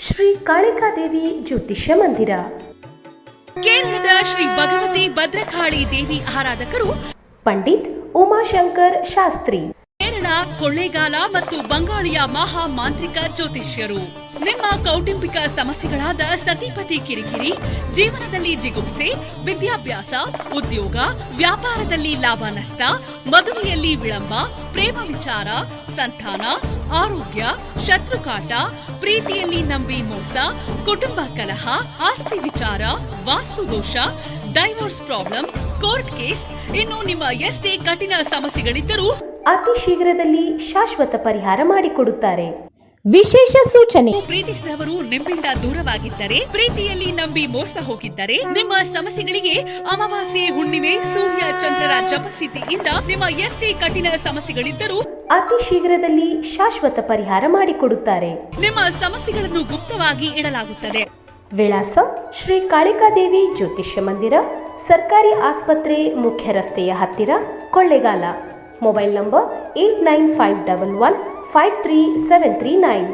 ಶ್ರೀ ಕಾಳಿಕಾದೇವಿ ಜ್ಯೋತಿಷ್ಯ ಮಂದಿರ. ಕೇರಳದ ಶ್ರೀ ಭಗವತಿ ಭದ್ರಕಾಳಿ ದೇವಿ ಆರಾಧಕರು ಪಂಡಿತ್ ಉಮಾಶಂಕರ್ ಶಾಸ್ತ್ರಿ. ಕೇರಳ, ಕೊಳ್ಳೇಗಾಲ ಮತ್ತು ಬಂಗಾಳಿಯ ಮಹಾ ಮಾಂತ್ರಿಕ ಜ್ಯೋತಿಷ್ಯರು. ನಿಮ್ಮ ಕೌಟುಂಬಿಕ ಸಮಸ್ಯೆಗಳಾದ ಸತಿಪತಿ ಕಿರಿಕಿರಿ, ಜೀವನದಲ್ಲಿ ಜಿಗುಪ್ಸೆ, ವಿದ್ಯಾಭ್ಯಾಸ, ಉದ್ಯೋಗ, ವ್ಯಾಪಾರದಲ್ಲಿ ಲಾಭ ನಷ್ಟ, ಮದುವೆಯಲ್ಲಿ ವಿಳಂಬ, ಪ್ರೇಮ ವಿಚಾರ, ಸಂತಾನ, ಆರೋಗ್ಯ, ಶತ್ರುಕಾಟ, ಪ್ರೀತಿಯಲ್ಲಿ ನಂಬಿ ಮೋಸ, ಕುಟುಂಬ ಕಲಹ, ಆಸ್ತಿ ವಿಚಾರ, ವಾಸ್ತುದೋಷ, ಡೈವೋರ್ಸ್ ಪ್ರಾಬ್ಲಮ್, ಕೋರ್ಟ್ ಕೇಸ್, ಇನ್ನು ನಿಮ್ಮ ಎಷ್ಟೇ ಕಠಿಣ ಸಮಸ್ಯೆಗಳಿದ್ದರೂ ಅತಿ ಶೀಘ್ರದಲ್ಲಿ ಶಾಶ್ವತ ಪರಿಹಾರ ಮಾಡಿಕೊಡುತ್ತಾರೆ. ವಿಶೇಷ ಸೂಚನೆ: ಪ್ರೀತಿಸಿದವರು ನಿಮ್ಮಿಂದ ದೂರವಾಗಿದ್ದರೆ, ಪ್ರೀತಿಯಲ್ಲಿ ನಂಬಿ ಮೋಸ ಹೋಗಿದ್ದರೆ, ನಿಮ್ಮ ಸಮಸ್ಯೆಗಳಿಗೆ ಅಮಾವಾಸ್ಯೆ, ಹುಣ್ಣಿಮೆ, ಸೂರ್ಯ ಚಂದ್ರರ ಜಪಸ್ಥಿತಿಯಿಂದ ನಿಮ್ಮ ಎಷ್ಟೇ ಕಠಿಣ ಸಮಸ್ಯೆಗಳಿದ್ದರೂ ಅತಿ ಶೀಘ್ರದಲ್ಲಿ ಶಾಶ್ವತ ಪರಿಹಾರ ಮಾಡಿಕೊಡುತ್ತಾರೆ. ನಿಮ್ಮ ಸಮಸ್ಯೆಗಳನ್ನು ಗುಪ್ತವಾಗಿ ಇಡಲಾಗುತ್ತದೆ. ವಿಳಾಸ: ಶ್ರೀ ಕಾಳಿಕಾದೇವಿ ಜ್ಯೋತಿಷ್ಯ ಮಂದಿರ, ಸರ್ಕಾರಿ ಆಸ್ಪತ್ರೆ, ಮುಖ್ಯ ರಸ್ತೆಯ ಹತ್ತಿರ, ಕೊಳ್ಳೇಗಾಲ. Mobile number 8951153739.